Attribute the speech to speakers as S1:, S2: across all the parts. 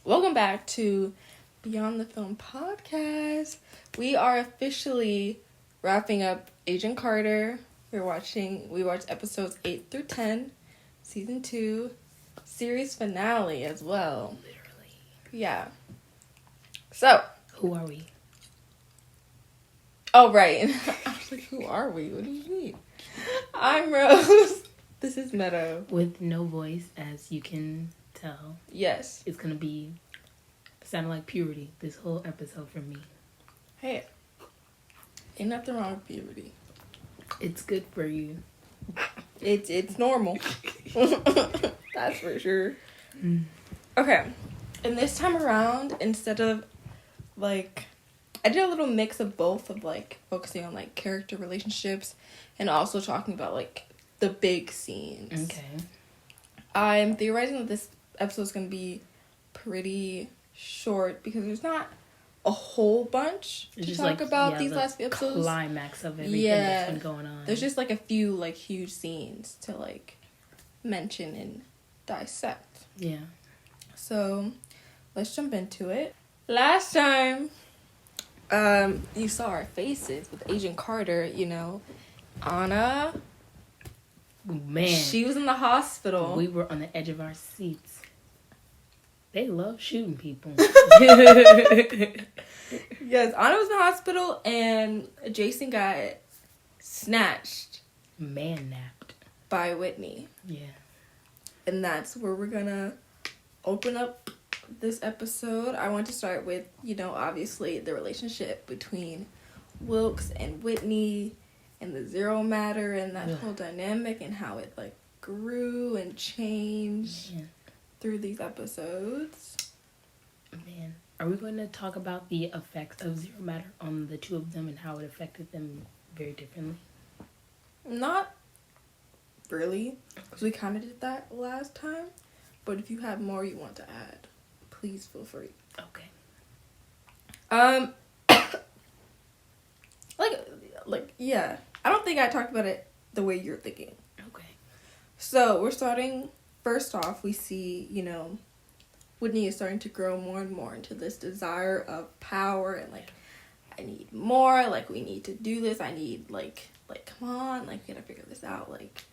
S1: Welcome back to Beyond the Film podcast. We are officially wrapping up Agent Carter. We watched episodes 8 through 10, season 2, series finale as well.
S2: Literally.
S1: Yeah. So.
S2: Who are we?
S1: Oh, right. I was like, who are we? What do you mean? I'm Rose. This is Meadow.
S2: With no voice, as you can tell.
S1: Yes.
S2: It's going to be sounding like puberty this whole episode for me.
S1: Hey, ain't nothing wrong with puberty.
S2: It's good for you.
S1: It's normal. That's for sure. Okay. And this time around, instead of, like, I did a little mix of both of, like, focusing on, like, character relationships and also talking about, like, the big scenes.
S2: Okay.
S1: I'm theorizing that this episode is going to be pretty short because there's not a whole bunch to talk about these last few episodes.
S2: Climax of everything that's been going on.
S1: There's just, like, a few, like, huge scenes to, like, mention and dissect.
S2: Yeah.
S1: So, let's jump into it. Last time, you saw our faces with Agent Carter, you know. Anna.
S2: Man.
S1: She was in the hospital.
S2: We were on the edge of our seats. They love shooting people.
S1: Yes, Anna was in the hospital and Jason got snatched.
S2: Man-napped.
S1: By Whitney.
S2: Yeah.
S1: And that's where we're gonna open up this episode. I want to start with, you know, obviously the relationship between Wilkes and Whitney and the zero matter and that whole dynamic and how it, like, grew and changed through these episodes.
S2: Man, are we going to talk about the effects of zero matter on the two of them and how it affected them very differently?
S1: Not really, because we kind of did that last time. But if you have more you want to add, please feel free.
S2: Okay.
S1: Yeah. I don't think I talked about it the way you're thinking.
S2: Okay.
S1: So, we're starting, first off, we see, you know, Whitney is starting to grow more and more into this desire of power and, like, I need more, like, we need to do this, I need, like, come on, like, we gotta figure this out, like,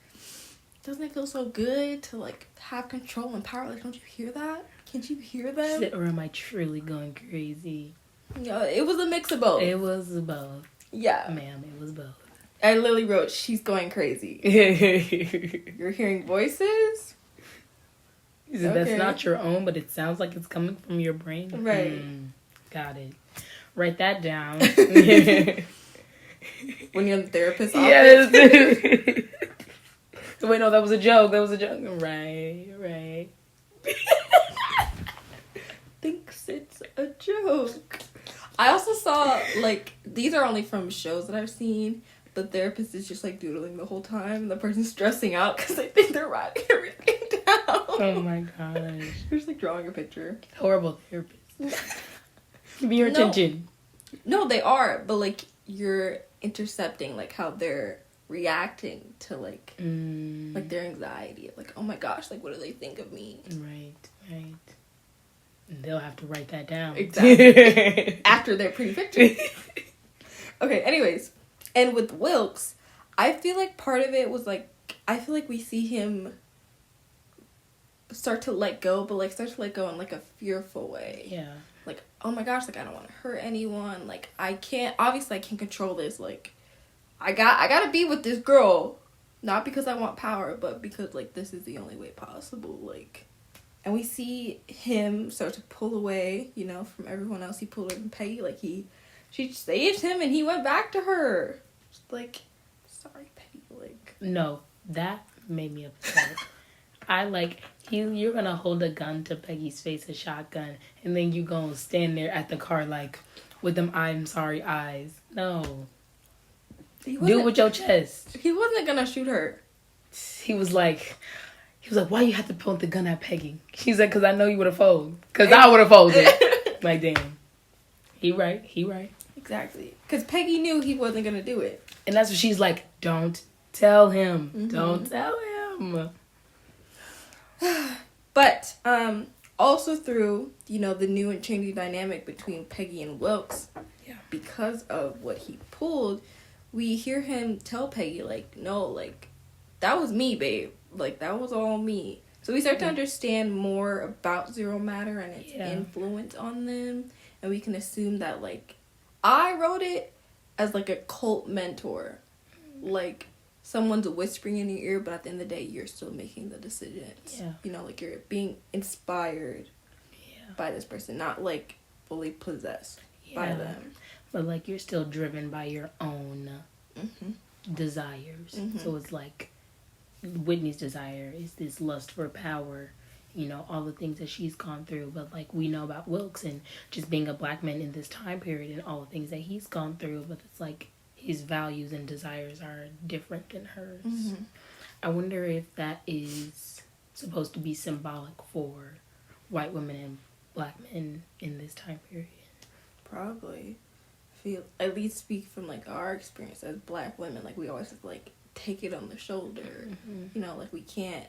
S1: doesn't it feel so good to, like, have control and power? Like, don't you hear that? Can't you hear them?
S2: Or am I truly going crazy?
S1: No, it was a mix of both.
S2: It was both.
S1: Yeah.
S2: Ma'am, it was both.
S1: I literally wrote, she's going crazy. You're hearing voices?
S2: That's not your own, but it sounds like it's coming from your brain.
S1: Right.
S2: Got it. Write that down.
S1: When you're in the therapist's office.
S2: Yes. Wait, no, that was a joke. Right.
S1: Thinks it's a joke. I also saw, like, these are only from shows that I've seen. The therapist is just, like, doodling the whole time. And the person's stressing out because they think they're writing everything down.
S2: Oh, my gosh.
S1: They're just, like, drawing a picture.
S2: Horrible therapist. Give me your attention.
S1: No, they are. But, like, you're intercepting, like, how they're reacting to, like, like, their anxiety. Like, oh, my gosh, like, what do they think of me?
S2: Right. And they'll have to write that down.
S1: Exactly. After their pretty pictures. Okay, anyways. And with Wilkes, I feel like part of it was, like, I feel like we see him start to let go, but, like, start to let go in, like, a fearful way.
S2: Yeah.
S1: Like, oh my gosh, like, I don't want to hurt anyone. Like, I can't control this. Like, I gotta be with this girl. Not because I want power, but because, like, this is the only way possible. Like, and we see him start to pull away, you know, from everyone else. He pulled away from Peggy. Like, she saved him and he went back to her. Just like, sorry, Peggy. Like,
S2: no, that made me upset. You're gonna hold a gun to Peggy's face, a shotgun, and then you gonna stand there at the car, like, with them I'm sorry eyes. No. Do it with your chest.
S1: He wasn't gonna shoot her.
S2: He was like, why you have to point the gun at Peggy? She's like, because I know you would have folded. Because I would have folded. Like, damn. He right.
S1: Exactly. Because Peggy knew he wasn't going to do it.
S2: And that's what she's like, don't tell him. Mm-hmm. Don't tell him.
S1: But also through, you know, the new and changing dynamic between Peggy and Wilkes, because of what he pulled, we hear him tell Peggy, like, no, like, that was me, babe. Like, that was all me. So we start to understand more about Zero Matter and its influence on them. And we can assume that, like, I wrote it as, like, a cult mentor. Like, someone's whispering in your ear, but at the end of the day, you're still making the decisions. Yeah. You know, like, you're being inspired by this person, not, like, fully possessed by them.
S2: But, like, you're still driven by your own desires. So it's like Whitney's desire is this lust for power, you know, all the things that she's gone through. But, like, we know about Wilkes and just being a black man in this time period and all the things that he's gone through. But it's like his values and desires are different than hers. I wonder if that is supposed to be symbolic for white women and black men in this time period.
S1: Probably. Feel, at least speak from, like, our experience as black women, like, we always have to, like, take it on the shoulder. You know, like, we can't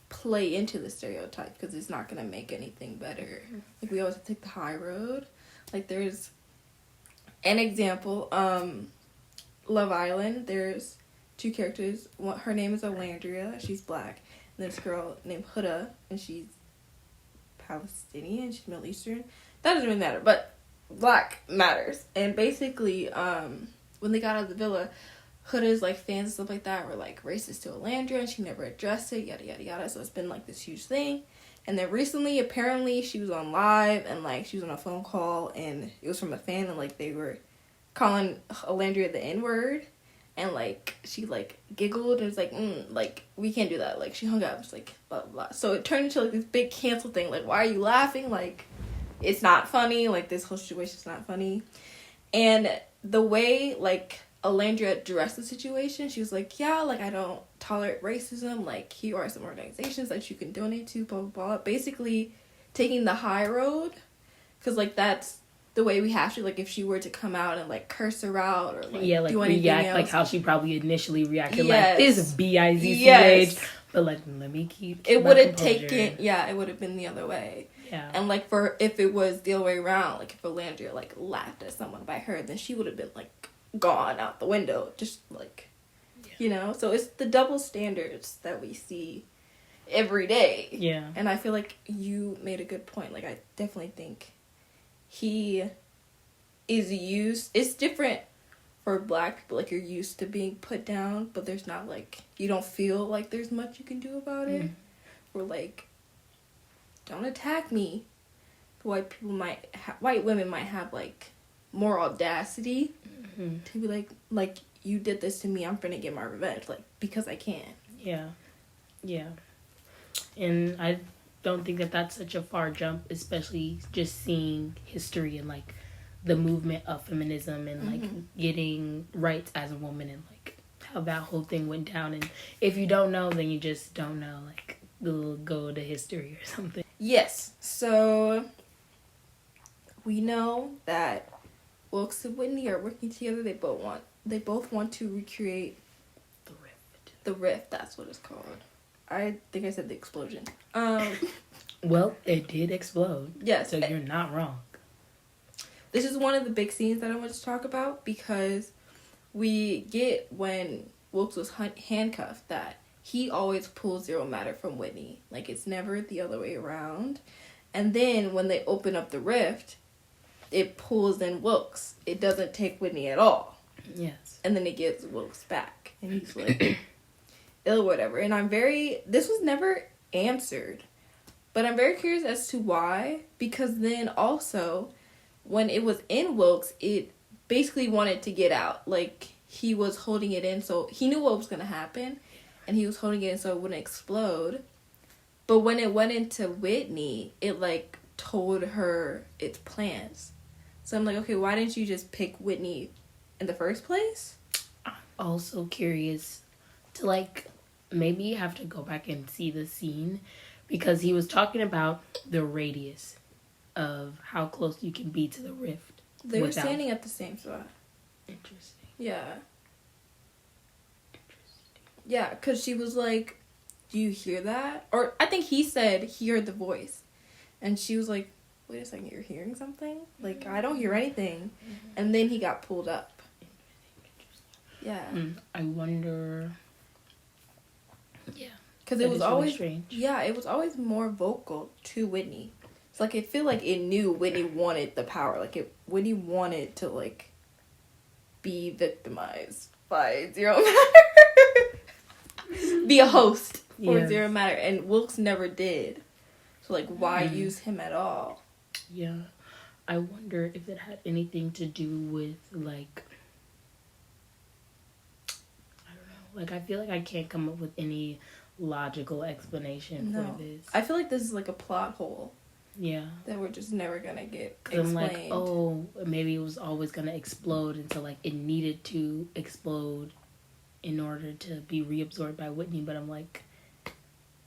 S1: play into the stereotype because it's not going to make anything better. Like, we always have to take the high road. Like, there's an example, Love Island, there's two characters. One, her name is Alandria, she's black, and there's a girl named Huda, and she's Palestinian, she's Middle Eastern. That doesn't really matter, but black matters. And basically, when they got out of the villa, Huda's, like, fans and stuff like that were, like, racist to Alandria, and she never addressed it, yada yada yada. So it's been, like, this huge thing. And then recently, apparently, she was on live, and, like, she was on a phone call, and it was from a fan, and, like, they were calling Alandria the N-word, and, like, she, like, giggled and was like, like, we can't do that. Like, she hung up, just, like, blah blah blah. So it turned into, like, this big cancel thing. Like, why are you laughing? Like, it's not funny. Like, this whole situation's not funny. And the way, like, Alandria addressed the situation, she was like, yeah, like, I don't tolerate racism. Like, here are some organizations that you can donate to, blah blah blah. Basically taking the high road, because, like, that's the way we have to. Like, if she were to come out and, like, curse her out or, like,
S2: like,
S1: do anything
S2: react
S1: else,
S2: like how she probably initially reacted, like, this BIZCH, but, like, let me keep
S1: it would have taken, it would have been the other way.
S2: Yeah.
S1: And, like, for if it was the other way around, like, if Alandria, like, laughed at someone by her, then she would have been, like, gone out the window, just, like, you know. So it's the double standards that we see every day.
S2: Yeah.
S1: And I feel like you made a good point. Like, I definitely think he is used, it's different for black people. Like, you're used to being put down, but there's not, like, you don't feel like there's much you can do about it. Or, like, don't attack me. White women might have, like, more audacity to be like, you did this to me, I'm gonna get my revenge, like, because I can.
S2: Yeah. And I don't think that that's such a far jump, especially just seeing history and, like, the movement of feminism and, like, getting rights as a woman and, like, how that whole thing went down. And if you don't know, then you just don't know. Like, go to history or something.
S1: Yes. So we know that Wilkes and Whitney are working together. They both want to recreate
S2: the rift.
S1: The rift, that's what it's called. I think I said the explosion.
S2: Well, it did explode.
S1: Yes.
S2: So you're not wrong.
S1: This is one of the big scenes that I want to talk about, because we get when Wilkes was handcuffed that he always pulls Zero Matter from Whitney. Like, it's never the other way around. And then when they open up the rift, it pulls in Wilkes. It doesn't take Whitney at all.
S2: Yes.
S1: And then it gives Wilkes back. And he's like, ill, whatever. And this was never answered. But I'm very curious as to why. Because then also, when it was in Wilkes, it basically wanted to get out. Like, he was holding it in, so he knew what was going to happen. And he was holding it in so it wouldn't explode. But when it went into Whitney, it, like, told her its plans. So I'm like, okay, why didn't you just pick Whitney in the first place?
S2: I'm also curious to, like, maybe have to go back and see the scene, because he was talking about the radius of how close you can be to the rift.
S1: They were standing at the same spot.
S2: Interesting.
S1: Yeah. Yeah, because she was like, do you hear that? Or I think he said he heard the voice. And she was like, wait a second, you're hearing something? Like, I don't hear anything. And then he got pulled up. Yeah.
S2: I wonder. Yeah.
S1: Because it was always
S2: strange.
S1: Yeah, it was always more vocal to Whitney. It's like, I feel like it knew Whitney wanted the power. Like, Whitney wanted to, like, be victimized by Zero Matter. Be a host for Zero Matter. And Wilkes never did. So, like, why use him at all?
S2: Yeah. I wonder if it had anything to do with, like, I don't know. Like, I feel like I can't come up with any logical explanation for this.
S1: I feel like this is, like, a plot hole.
S2: Yeah.
S1: That we're just never gonna get explained.
S2: I'm like, oh, maybe it was always gonna explode until, like, it needed to explode in order to be reabsorbed by Whitney. But I'm like,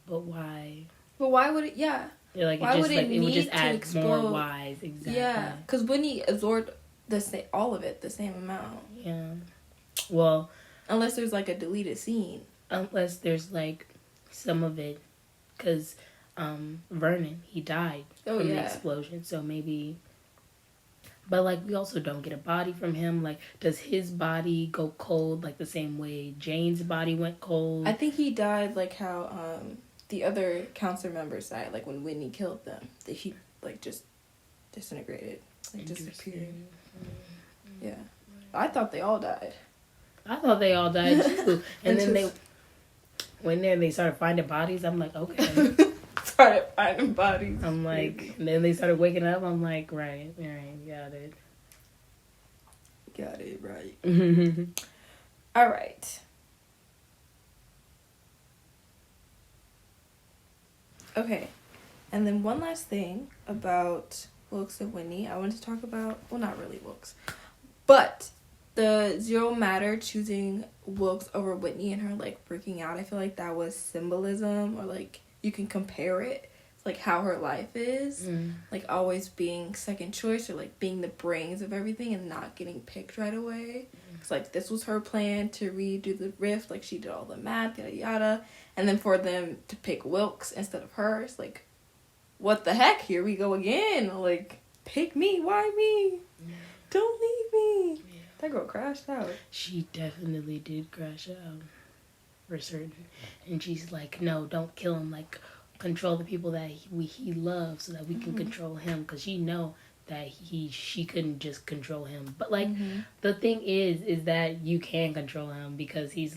S2: but why?
S1: But why would it,
S2: Yeah, like,
S1: why
S2: it just,
S1: would it
S2: like, it would just
S1: need to
S2: add
S1: explode?
S2: more whys. Exactly.
S1: Yeah, because Whitney absorbed all of it, the same amount.
S2: Yeah. Well.
S1: Unless there's, like, a deleted scene.
S2: Unless there's, like, some of it. Because Vernon, he died from the explosion. So maybe... But, like, we also don't get a body from him. Like, does his body go cold, like, the same way Jane's body went cold?
S1: I think he died, like, how the other council members died. Like, when Whitney killed them. That he, like, just disintegrated. Like, disappeared. Yeah. I thought they all died.
S2: I thought they all died, too. And then they went there and they started finding bodies. I'm like, okay.
S1: Started finding bodies.
S2: I'm like, and then they started waking up. I'm like, right, got it.
S1: Got it, right. All right. Okay. And then one last thing about Wilkes and Whitney. I wanted to talk about, well, not really Wilkes, but the Zero Matter choosing Wilkes over Whitney and her, like, freaking out. I feel like that was symbolism, or, like, you can compare it to, like, how her life is. Like, always being second choice, or, like, being the brains of everything and not getting picked right away. It's like, this was her plan to redo the rift. Like, she did all the math, yada yada. And then for them to pick Wilkes instead of her, it's like, what the heck? Here we go again. Like, pick me. Why me? Don't leave me. That girl crashed out.
S2: She definitely did crash out. For certain. And she's like, no, don't kill him. Like, control the people that he loves so that we can control him. Because she know that she couldn't just control him. But, like, the thing is that you can control him. Because he's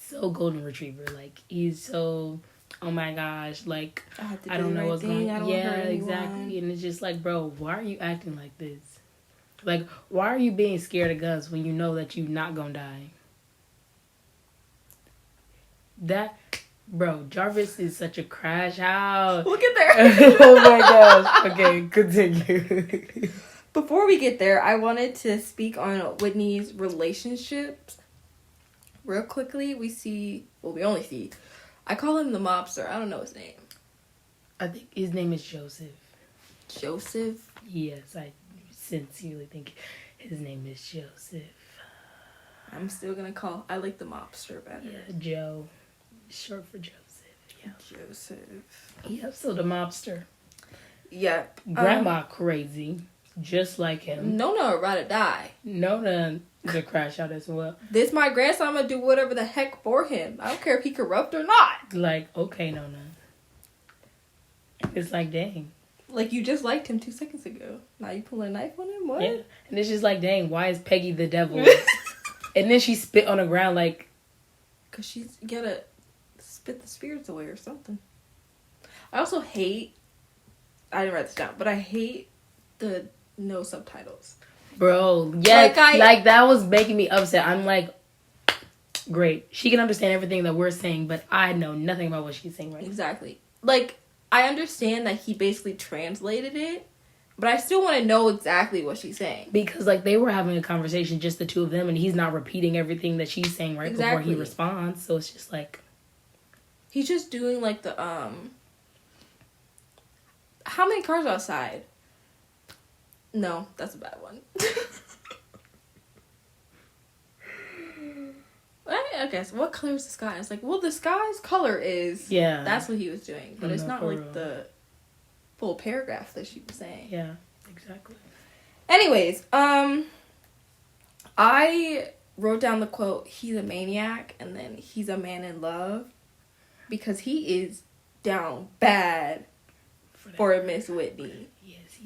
S2: so golden retriever. Like, he's so, oh my gosh. Like, I don't know what's going on. Yeah, exactly. And it's just like, bro, why are you acting like this? Like, why are you being scared of guns when you know that you're not gonna die? That, bro, Jarvis is such a crash out.
S1: We'll get there.
S2: Oh my gosh. Okay, continue.
S1: Before we get there, I wanted to speak on Whitney's relationships. Real quickly, we only see, I call him the mobster. I don't know his name.
S2: I think his name is Joseph.
S1: Joseph?
S2: Yes, I sincerely think his name is Joseph.
S1: I'm still gonna I like the mobster better.
S2: Yeah, Joe. Short for Joseph. Yeah.
S1: Joseph.
S2: Yep, so the mobster.
S1: Yep.
S2: Grandma crazy. Just like him.
S1: Nona would rather die.
S2: Nona is a crash out as well.
S1: This my grandson, I'm gonna do whatever the heck for him. I don't care if he corrupt or not.
S2: Like, okay, Nona. It's like, dang.
S1: Like, you just liked him 2 seconds ago. Now you pull a knife on him? What?
S2: Yeah. And it's just like, dang, why is Peggy the devil? And then she spit on the ground like...
S1: Because she's gotta spit the spirits away or something. I also hate... I didn't write this down, but I hate the no subtitles.
S2: Bro, yeah. Like, that was making me upset. I'm like, great. She can understand everything that we're saying, but I know nothing about what she's saying right now.
S1: Exactly. Like... I understand that he basically translated it, but I still want to know exactly what she's saying.
S2: Because, like, they were having a conversation, just the two of them, and he's not repeating everything that she's saying before he responds. So it's just like...
S1: He's just doing, like, the, How many cars outside? No, that's a bad one. Okay, so what color is the sky? It's like, well, the sky's color is...
S2: Yeah.
S1: That's what he was doing. But it's not, like, the... full paragraph that she was saying.
S2: Yeah, exactly.
S1: Anyways, I wrote down the quote, "He's a maniac," and then "He's a man in love," because he is down bad for Miss Whitney.
S2: Yes,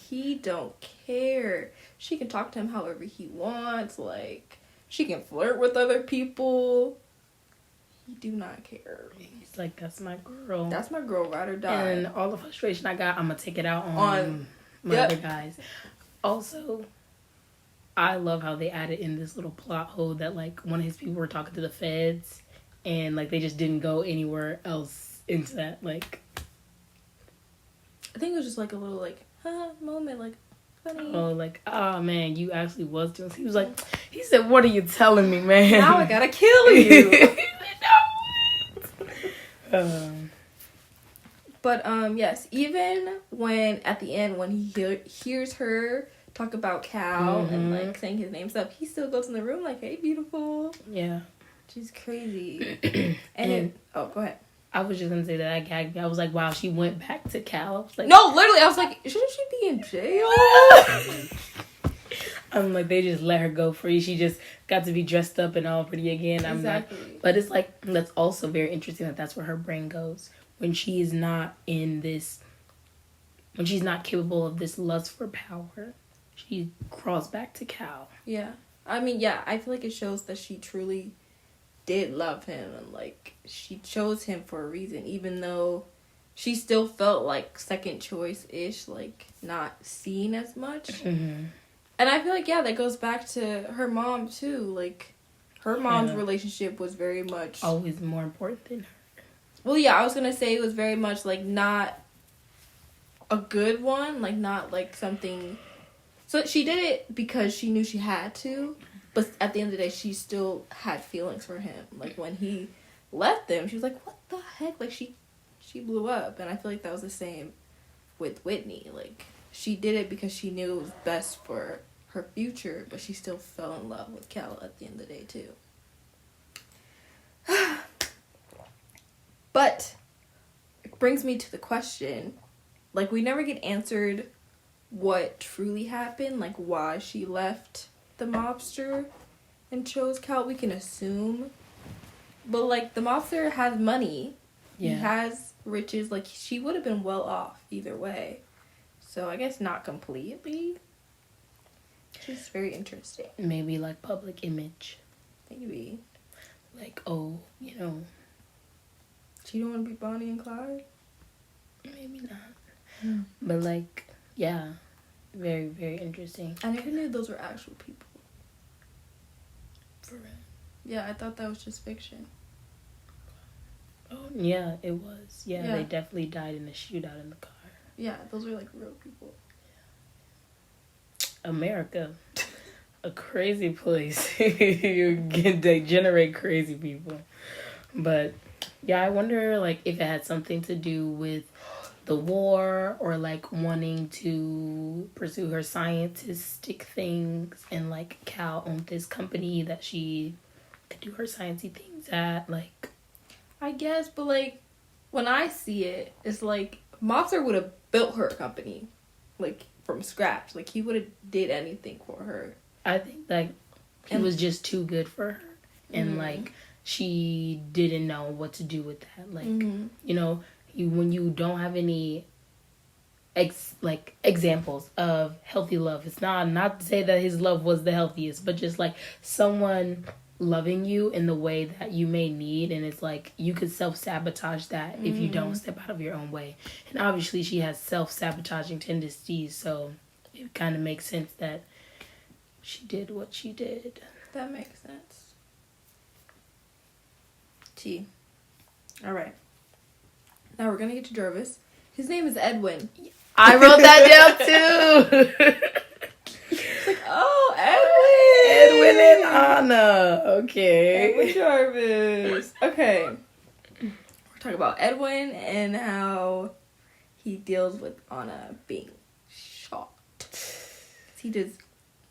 S1: he don't care. She can talk to him however he wants. Like, she can flirt with other people. He do not care.
S2: He's like, that's my girl.
S1: That's my girl, ride or die.
S2: And all the frustration I got, I'm gonna take it out on my other guys. Also, I love how they added in this little plot hole that, like, one of his people were talking to the feds, and, like, they just didn't go anywhere else into that, like...
S1: I think it was just, like, a little, like, moment, like, funny.
S2: Oh, like, oh, man, you actually was doing... He was like... He said, what are you telling me, man?
S1: Now I gotta kill you.
S2: He said, no.
S1: But, yes, even when, at the end, when he hears her talk about Cal and, like, saying his name stuff, he still goes in the room like, hey, beautiful.
S2: Yeah.
S1: She's crazy. and oh, go ahead.
S2: I was just gonna say that I gagged me. I was like, wow, she went back to Cal. I was like,
S1: no, literally, I was like, shouldn't she be in jail?
S2: I'm like, they just let her go free. She just got to be dressed up and all pretty again.
S1: Exactly.
S2: But it's like, that's also very interesting that that's where her brain goes. When she is not in this, when she's not capable of this lust for power, she crawls back to Cal.
S1: Yeah. I mean, yeah, I feel like it shows that she truly did love him, and, like, she chose him for a reason, even though she still felt like second choice-ish, like, not seen as much.
S2: Mm-hmm.
S1: And I feel like, yeah, that goes back to her mom, too. Like, her mom's relationship was very much...
S2: always more important than her.
S1: Well, yeah, I was gonna say it was very much, like, not a good one. Like, not, like, something... So she did it because she knew she had to. But at the end of the day, she still had feelings for him. Like, when he left them, she was like, what the heck? Like, she blew up. And I feel like that was the same with Whitney. Like, she did it because she knew it was best for her future, but she still fell in love with Cal at the end of the day, too. But it brings me to the question, like, we never get answered what truly happened, like, why she left the mobster and chose Cal. We can assume, but, like, the mobster has money.
S2: Yeah.
S1: He has riches. Like, she would have been well off either way, so I guess not completely. Just very interesting.
S2: Maybe, like, public image.
S1: Maybe,
S2: like, oh, you know,
S1: she don't want to be Bonnie and Clyde.
S2: Maybe not. But, like, yeah, very, very interesting.
S1: I never knew those were actual people.
S2: For real.
S1: Yeah, I thought that was just fiction.
S2: Oh, yeah, it was. Yeah,
S1: Yeah.
S2: they definitely died in a shootout in the car.
S1: Yeah, those were, like, real people.
S2: America. A crazy place. They generate crazy people. But, yeah, I wonder, like, if it had something to do with the war, or, like, wanting to pursue her scientistic things, and, like, Cal owned this company that she could do her sciencey things at, like...
S1: I guess, but, like, when I see it, it's like, Mobster would have built her company, like, from scratch. Like, he would have did anything for her.
S2: I think, like, he was just too good for her, and, like, she didn't know what to do with that. Like, you know, when you don't have any examples of healthy love, it's not to say that his love was the healthiest, but just like someone loving you in the way that you may need, and it's like you could self-sabotage that if you don't step out of your own way. And obviously she has self-sabotaging tendencies, so it kind of makes sense that she did what she did.
S1: That makes sense. T. All right. Now we're gonna get to Jervis. His name is Edwin.
S2: I wrote that down too.
S1: It's like, oh, Edwin.
S2: Edwin and Anna. Okay.
S1: Edwin Jarvis. Okay. We're talking about Edwin and how he deals with Anna being shot. He does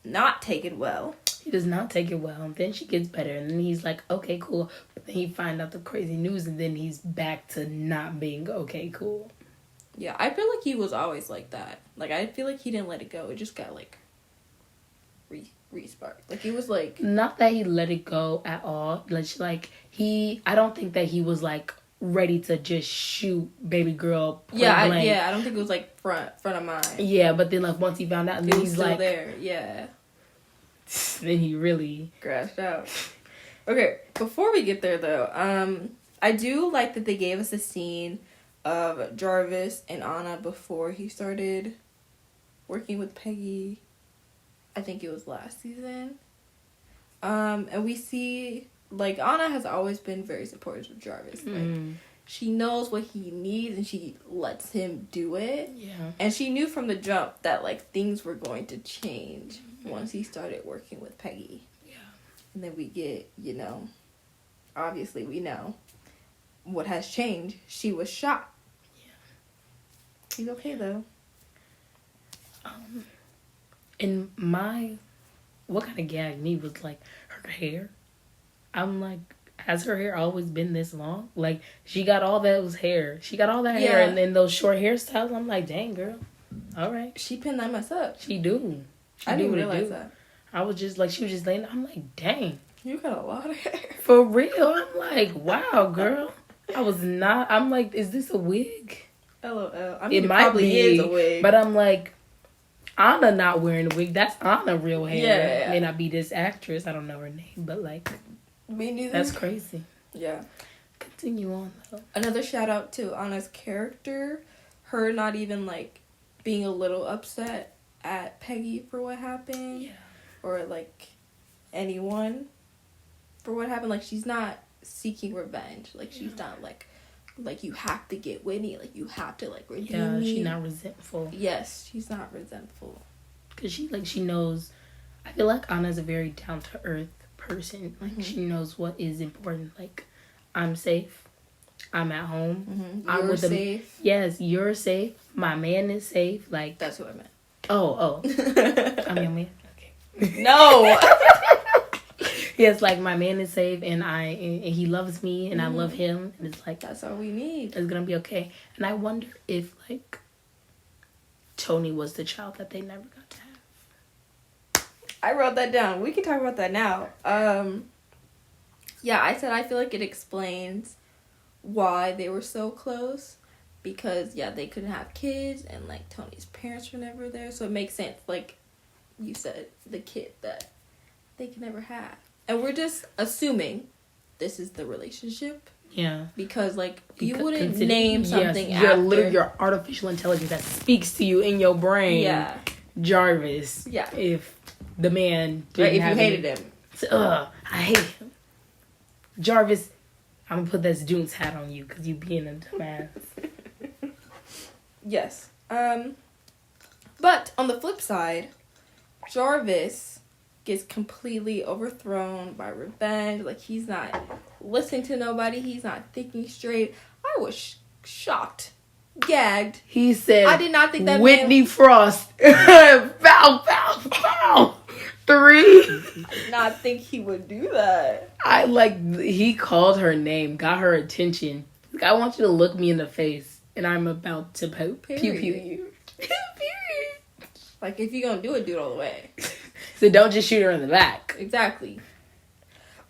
S1: not take it well.
S2: He does not take it well. And then she gets better. And then he's like, okay, cool. But then he finds out the crazy news. And then he's back to not being okay, cool.
S1: Yeah, I feel like he was always like that. Like, I feel like he didn't let it go. It just got, like, re-sparked. Like, he was, like...
S2: Not that he let it go at all. Like, I don't think that he was, like, ready to just shoot baby girl point blank.
S1: I don't think it was, like, front of mind.
S2: Yeah, but then, like, once he found out, and then he's
S1: still
S2: like...
S1: there, yeah.
S2: Then he really...
S1: Crashed out. Okay, before we get there, though, I do like that they gave us a scene of Jarvis and Anna before he started working with Peggy. I think it was last season. And we see, like, Anna has always been very supportive of Jarvis. Like, she knows what he needs and she lets him do it.
S2: Yeah.
S1: And she knew from the jump that, like, things were going to change once he started working with Peggy.
S2: Yeah.
S1: And then we get, you know, obviously we know what has changed. She was shot.
S2: Yeah.
S1: He's okay, though.
S2: And what kind of gagged me was, like, her hair. I'm like, has her hair always been this long? Like, she got all that was hair. She got all that hair, and then those short hairstyles. I'm like, dang, girl. All right.
S1: She pinned that mess up.
S2: She do.
S1: I didn't realize that.
S2: I was just like, she was just laying. I'm like, dang.
S1: You got a lot of hair.
S2: For real. I'm like, wow, girl. I'm like, is this a wig?
S1: LOL. I mean,
S2: it might
S1: probably
S2: be,
S1: is a wig.
S2: But I'm like, Anna not wearing a wig. That's Anna real hair.
S1: Yeah.
S2: It may not be this actress. I don't know her name, but like,
S1: me neither.
S2: that's crazy.
S1: Yeah.
S2: Continue on though.
S1: Another shout out to Anna's character. Her not even like being a little upset at Peggy for what happened.
S2: Yeah.
S1: Or like anyone for what happened. Like, she's not seeking revenge. Like, she's not like you have to get Whitney. Like, you have to like redeem me.
S2: She's not resentful.
S1: Yes, she's not resentful.
S2: Cause she knows. I feel like Anna's a very down to earth person. Like, she knows what is important. Like, I'm safe. I'm at home. I'm
S1: You're
S2: with
S1: safe.
S2: Yes, you're safe. My man is safe. Like,
S1: that's what I meant.
S2: Oh. I'm your man. Okay.
S1: No.
S2: Yes, like, my man is safe, and he loves me, and I love him, and it's like,
S1: that's all we need.
S2: It's gonna be okay. And I wonder if, like, Tony was the child that they never got to have.
S1: I wrote that down. We can talk about that now. Yeah, I said I feel like it explains why they were so close, because they couldn't have kids, and like Tony's parents were never there, so it makes sense. Like you said, the kid that they can never have. And we're just assuming this is the relationship.
S2: Yeah.
S1: Because, like, you wouldn't name something
S2: after... your artificial intelligence that speaks to you in your brain.
S1: Yeah.
S2: Jarvis.
S1: Yeah.
S2: If the man didn't
S1: if you hated him.
S2: I hate him. Jarvis, I'm going to put this June's hat on you because you being a dumbass.
S1: Yes. But, on the flip side, Jarvis gets completely overthrown by revenge. Like, he's not listening to nobody. He's not thinking straight. I was shocked. Gagged.
S2: He said,
S1: I did not think that
S2: Whitney Frost. Bow, bow, bow. 3.
S1: I did not think he would do that.
S2: He called her name, got her attention. Like, I want you to look me in the face, and I'm about to pew pew you. Period.
S1: Like, if you're gonna do it all the way.
S2: So don't just shoot her in the back.
S1: Exactly.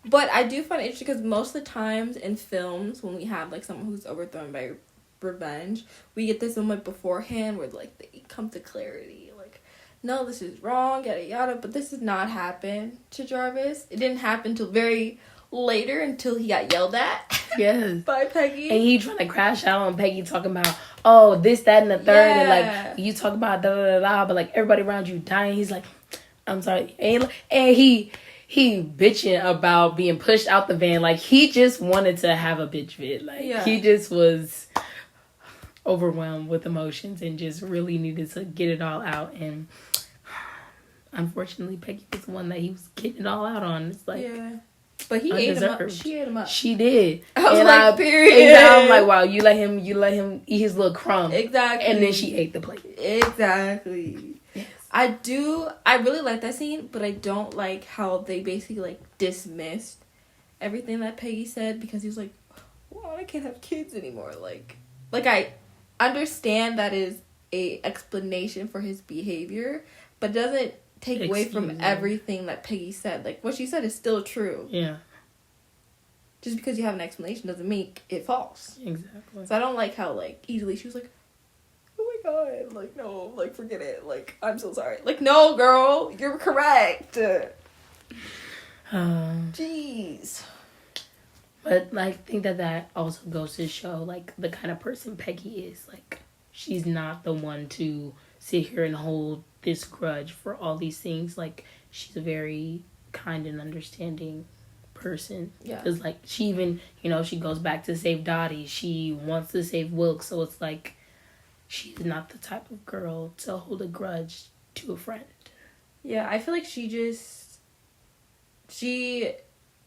S1: But I do find it interesting because most of the times in films, when we have, like, someone who's overthrown by revenge, we get this moment beforehand where, like, they come to clarity. Like, no, this is wrong, yada yada. But this did not happen to Jarvis. It didn't happen until very later, until he got yelled at.
S2: Yes.
S1: By Peggy.
S2: And he trying to crash out on Peggy, talking about, oh, this, that, and the third.
S1: Yeah.
S2: And, like, you talk about da-da-da-da, but, like, everybody around you dying. He's like, I'm sorry. And he bitching about being pushed out the van. Like, he just wanted to have a bitch fit. Like, he just was overwhelmed with emotions and just really needed to get it all out. And unfortunately, Peggy was the one that he was getting it all out on. It's like,
S1: but he ate him up. She ate him up.
S2: She did.
S1: I was like, period.
S2: And I'm like, wow, you let him eat his little crumb.
S1: Exactly.
S2: And then she ate the plate.
S1: Exactly.
S2: Yes.
S1: I really like that scene, but I don't like how they basically, like, dismissed everything that Peggy said, because he was like, well, I can't have kids anymore. Like understand that is a explanation for his behavior, but doesn't take away from everything that Peggy said. Like, what she said is still true.
S2: Yeah.
S1: Just because you have an explanation doesn't make it false.
S2: Exactly.
S1: So I don't like how, like, easily she was like, oh my god, like, no, like, forget it. Like, I'm so sorry. Like, no, girl, you're correct. Jeez.
S2: But, like, I think that also goes to show, like, the kind of person Peggy is. Like, she's not the one to sit here and hold this grudge for all these things. Like, she's a very kind and understanding person.
S1: Yeah.
S2: Because, like, she even, she goes back to save Dottie. She wants to save Wilkes. So it's like, she's not the type of girl to hold a grudge to a friend.
S1: Yeah, I feel like she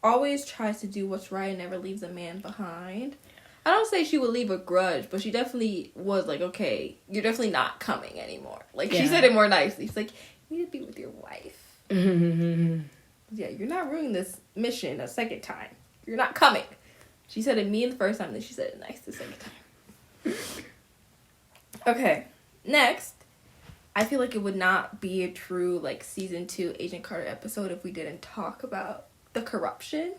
S1: always tries to do what's right and never leaves a man behind. I don't say she would leave a grudge, but she definitely was like, okay, you're definitely not coming anymore. Like, she said it more nicely. She's like, you need to be with your wife. Yeah, you're not ruining this mission a second time. You're not coming. She said it mean the first time, then she said it nice the second time. Okay, next. I feel like it would not be a true, like, season 2 Agent Carter episode if we didn't talk about the corruption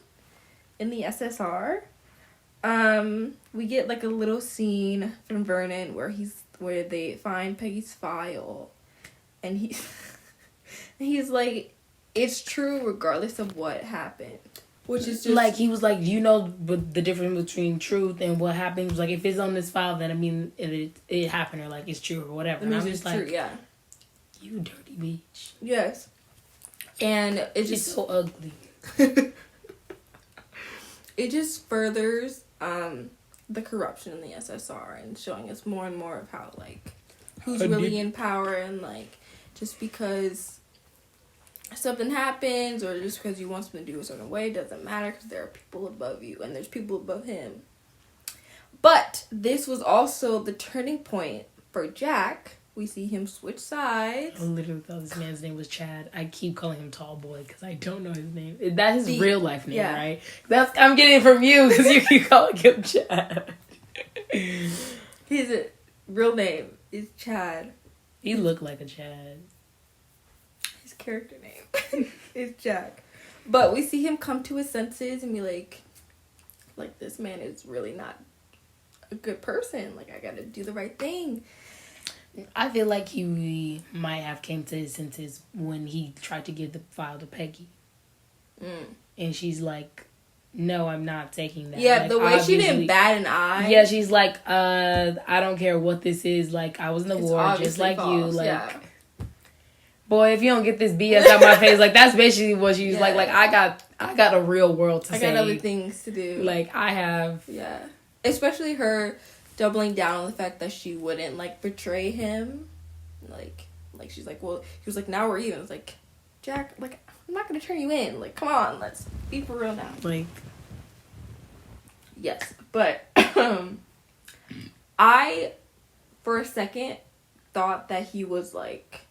S1: in the SSR. We get, like, a little scene from Vernon where they find Peggy's file, and he's like, it's true regardless of what happened. Which is just...
S2: Like, he was like, the difference between truth and what happens? Like, if it's on this file, then, I mean, it happened, or, like, it's true, or whatever.
S1: And I'm just like, true, yeah.
S2: You dirty bitch.
S1: Yes. And it's
S2: just... so ugly.
S1: It just furthers, the corruption in the SSR and showing us more and more of how, like, who's really in power, and, like, just because something happens or just because you want something to do a certain way doesn't matter, because there are people above you and there's people above him. But this was also the turning point for Jack. We see him switch sides. I
S2: literally thought this man's name was Chad. I keep calling him Tall Boy because I don't know his name. That's his real life name, right? I'm getting it from you because you keep calling him Chad.
S1: His real name is Chad.
S2: He looked like a Chad.
S1: His character name is Jack. But we see him come to his senses and be like, this man is really not a good person. Like, I gotta do the right thing.
S2: I feel like he might have came to his senses when he tried to give the file to Peggy. And she's like, no, I'm not taking that.
S1: Yeah,
S2: like,
S1: the way she didn't bat an eye.
S2: Yeah, she's like, I don't care what this is. Like, I was in the war just like false. You. Like, yeah. Boy, if you don't get this BS out my face, like, that's basically what she was like. Like, I got a real world to say.
S1: I got other things to do.
S2: Like, I have.
S1: Yeah. Especially her doubling down on the fact that she wouldn't, like, betray him. Like she's like, well, he was like, now we're even. It's like, Jack, like, I'm not gonna turn you in. Like, come on, let's be for real now.
S2: Like,
S1: yes, but I, for a second, thought that he was like,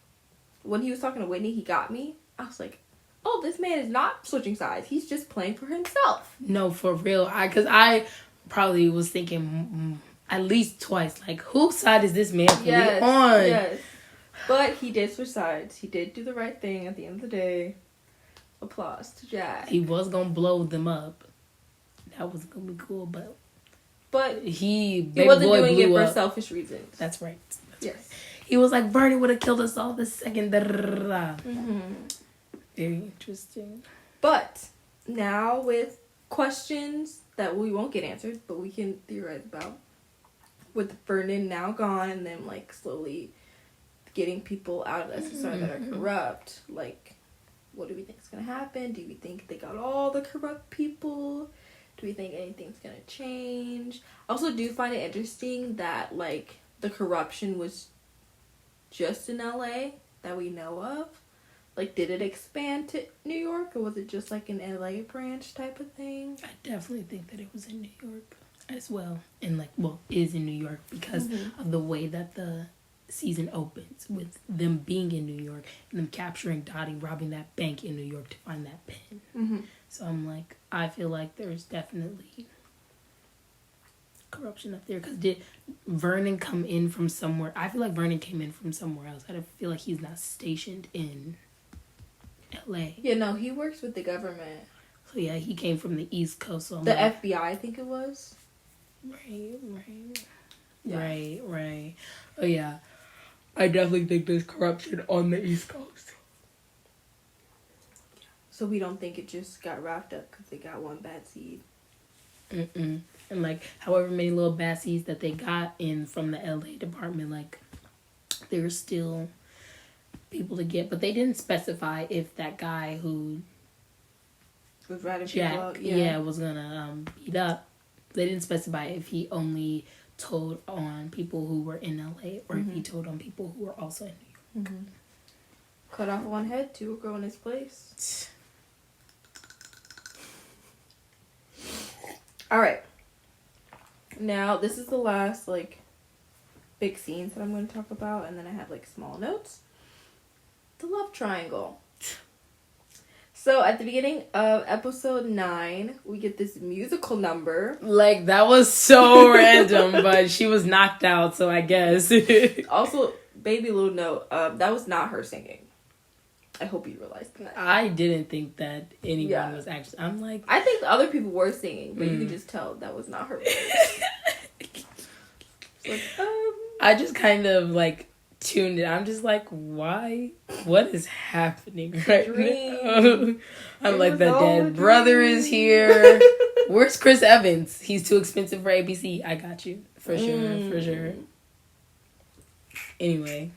S1: when he was talking to Whitney, he got me. I was like, oh, this man is not switching sides. He's just playing for himself.
S2: No, for real. Because I probably was thinking at least twice, like, whose side is this man on?
S1: Yes. But he did switch sides. He did do the right thing at the end of the day. Applause to Jack.
S2: He was going to blow them up. That was going to be cool, but he
S1: wasn't doing it for selfish reasons.
S2: That's right.
S1: Yes.
S2: Right. He was like, Bernie would have killed us all the second. Mm-hmm. Very interesting.
S1: But now with questions that we won't get answered, but we can theorize about, with Vernon now gone and them, like, slowly getting people out of the SSR that are corrupt, like, what do we think is going to happen? Do we think they got all the corrupt people? Do we think anything's going to change? I also do find it interesting that, like, the corruption was just in LA that we know of. Like, did it expand to New York, or was it just, like, an LA branch type of thing?
S2: I definitely think that it was in New York as well. And, like, well, is in New York because of the way that the season opens, with them being in New York and them capturing Dottie, robbing that bank in New York to find that pen. So I'm like, I feel like there's definitely corruption up there. Because did Vernon come in from somewhere? I feel like Vernon came in from somewhere else. I don't feel like he's not stationed in L.A.
S1: Yeah, no, he works with the government.
S2: So yeah, he came from the East Coast. So
S1: the FBI, I think it was.
S2: Right.
S1: Yeah.
S2: Right. Oh yeah, I definitely think there's corruption on the East Coast.
S1: So we don't think it just got wrapped up because they got one bad seed.
S2: And like, however many little bad seeds that they got in from the LA department, like, there's still people to get. But they didn't specify if that guy who
S1: Was ratting
S2: Jack,
S1: people out.
S2: was gonna beat up. They didn't specify if he only told on people who were in LA or if he told on people who were also in New York.
S1: Cut off one head, two will grow in his place. All right. Now, this is the last, like, big scenes that I'm going to talk about, and then I have, like, small notes. The love triangle. So, at the beginning of episode 9, we get this musical number.
S2: Like, that was so random, but she was knocked out, so I guess.
S1: Also, baby little note, that was not her singing. I hope you realized that.
S2: I didn't think that anyone was actually... I'm like...
S1: I think the other people were singing, but you could just tell that was not her voice. Like,
S2: I just kind of, like, tuned in. I'm just like, why? What is happening right now? I'm like, the dead brother is here. Where's Chris Evans? He's too expensive for ABC. I got you. For sure. Anyway.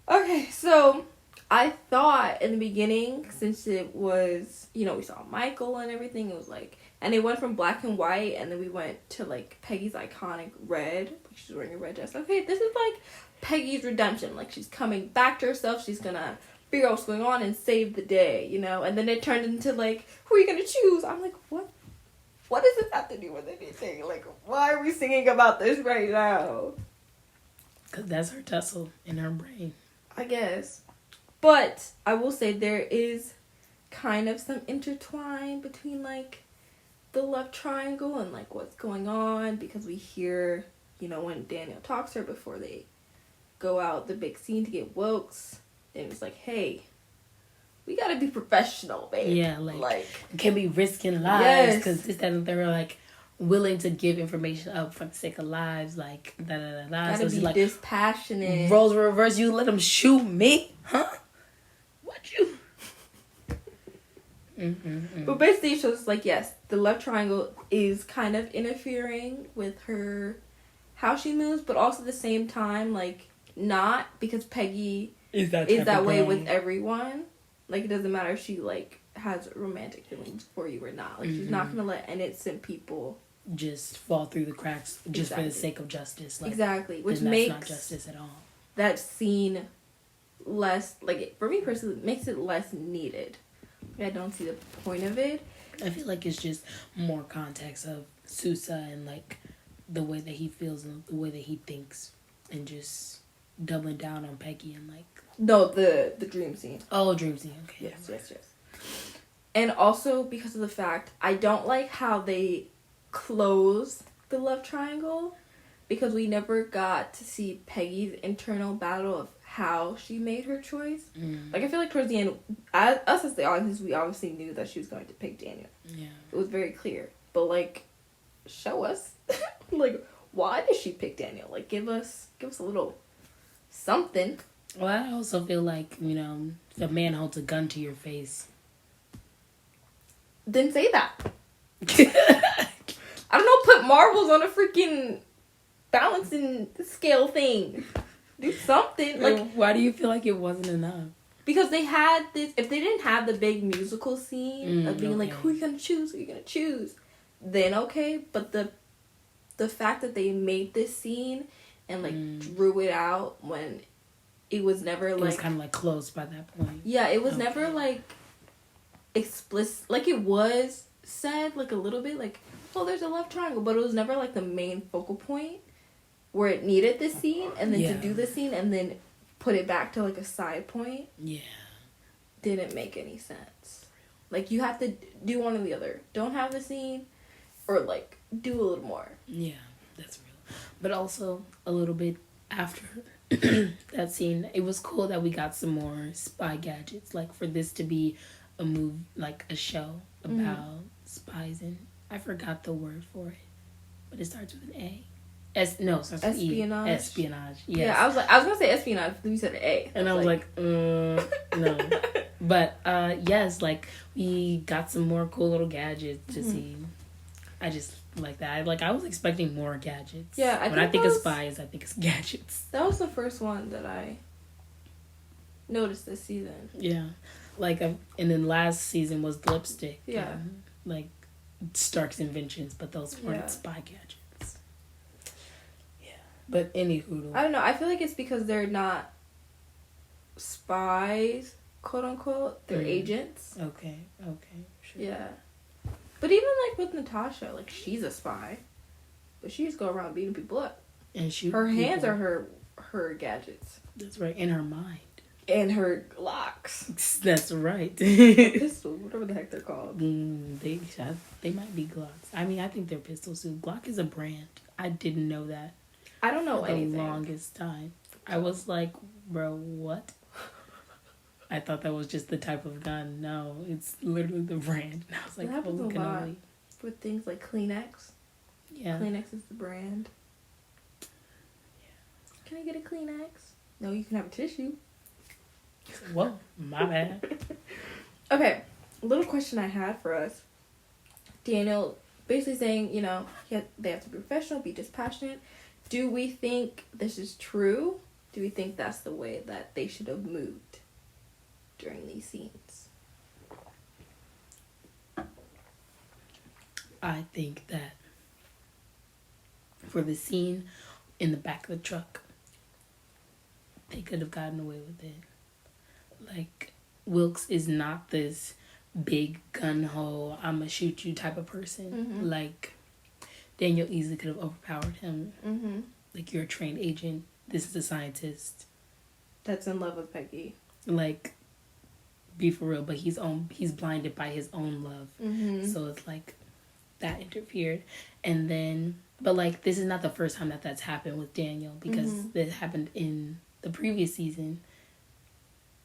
S1: Okay, so I thought in the beginning, since it was, we saw Michael and everything, it was like, and it went from black and white, and then we went to, like, Peggy's iconic red. She's wearing a red dress. Okay, this is, like, Peggy's redemption. Like, she's coming back to herself. She's gonna figure out what's going on and save the day, And then it turned into, like, who are you gonna choose? I'm like, what? What does this have to do with anything? Like, why are we singing about this right now?
S2: Because that's her tussle in her brain.
S1: I guess. But I will say there is kind of some intertwine between, like, the love triangle and, like, what's going on. Because we hear, when Daniel talks to her before they go out the big scene to get Wilkes. And it's like, hey, we gotta be professional, babe.
S2: Yeah, like we can't be risking lives. Because this, that, and they're, like, willing to give information up for the sake of lives. Like, da-da-da-da.
S1: Gotta
S2: so
S1: be
S2: like,
S1: dispassionate.
S2: Roles reverse, you let them shoot me? Huh? What you?
S1: But basically it's just like, yes, the love triangle is kind of interfering with her, how she moves, but also at the same time, like, not, because Peggy is that way with everyone. Like, it doesn't matter if she, like, has romantic feelings for you or not. Like, she's not gonna let innocent people
S2: just fall through the cracks just for the sake of justice. Like,
S1: exactly, which
S2: makes
S1: makes
S2: not justice at all.
S1: That scene less, like, for me personally, it makes it less needed. I don't see the point of it.
S2: I feel like it's just more context of Sousa and, like, the way that he feels and the way that he thinks, and just doubling down on Peggy and, like...
S1: No, the dream scene.
S2: Oh, dream scene. Okay.
S1: Yes. And also because of the fact, I don't like how they close the love triangle, because we never got to see Peggy's internal battle of how she made her choice. Like, I feel like towards the end, us as the audience, we obviously knew that she was going to pick Daniel.
S2: Yeah.
S1: It was very clear. But, like, show us. Like, why did she pick Daniel? Like, give us a little something.
S2: Well, I also feel like, if a man holds a gun to your face...
S1: Then say that. I don't know, put marbles on a freaking balancing scale thing. Do something. Like,
S2: why do you feel like it wasn't enough?
S1: Because they had this, if they didn't have the big musical scene of being like, who are you gonna choose? Then okay, but the fact that they made this scene and, like, drew it out when it was never, like... It
S2: was kind of, like, closed by that point.
S1: Yeah, it was never, like, explicit. Like, it was said, like, a little bit, like, oh, there's a love triangle, but it was never, like, the main focal point where it needed this scene, and then to do the scene and then put it back to, like, a side point.
S2: Yeah.
S1: Didn't make any sense. Like, you have to do one or the other. Don't have the scene, or, like, do a little more.
S2: Yeah, That's real. But also, a little bit after that scene, it was cool that we got some more spy gadgets. Like, for this to be a move, like a show about spies. And I forgot the word for it. But it starts with an A. It starts with E. Espionage. Yes.
S1: Yeah, I was gonna say espionage, but you said A.
S2: And I was like, no. But, yes, like, we got some more cool little gadgets to see. I just like that. I was expecting more gadgets.
S1: Yeah,
S2: when I think of spies, I think it's gadgets.
S1: That was the first one that I noticed this season.
S2: Yeah. Like, and then last season was lipstick.
S1: Yeah.
S2: And, like, Stark's inventions, but those weren't spy gadgets. Yeah. But anywho.
S1: I don't know. I feel like it's because they're not spies, quote unquote. They're agents.
S2: Okay. Sure.
S1: Yeah. But even, like, with Natasha, like, she's a spy. But she just go around beating people up.
S2: And
S1: her hands are her gadgets.
S2: That's right. In her mind.
S1: And her Glocks.
S2: That's right.
S1: Pistols, whatever the heck they're called.
S2: They might be Glocks. I mean, I think they're pistols too. Glock is a brand. I didn't know that.
S1: I don't know anything.
S2: The longest time. I was like, bro, what? I thought that was just the type of gun. No, it's literally the brand. And I was like,
S1: that happens a lot with things like Kleenex.
S2: Yeah.
S1: Kleenex is the brand. Yeah. Can I get a Kleenex? No, you can have a tissue.
S2: Whoa, my bad.
S1: Okay, a little question I had for us. Daniel basically saying, you know, they have to be professional, be dispassionate. Do we think this is true? Do we think that's the way that they should have moved during these scenes?
S2: I think that for the scene in the back of the truck, they could have gotten away with it. Like, Wilkes is not this big gun-ho, I'ma shoot you type of person.
S1: Mm-hmm.
S2: Like, Daniel easily could have overpowered him.
S1: Mm-hmm.
S2: Like, you're a trained agent. This is a scientist.
S1: That's in love with Peggy.
S2: Like, be for real. But he's blinded by his own love.
S1: Mm-hmm.
S2: So it's like, that interfered. And then, but like, this is not the first time that's happened with Daniel. Because this happened in the previous season.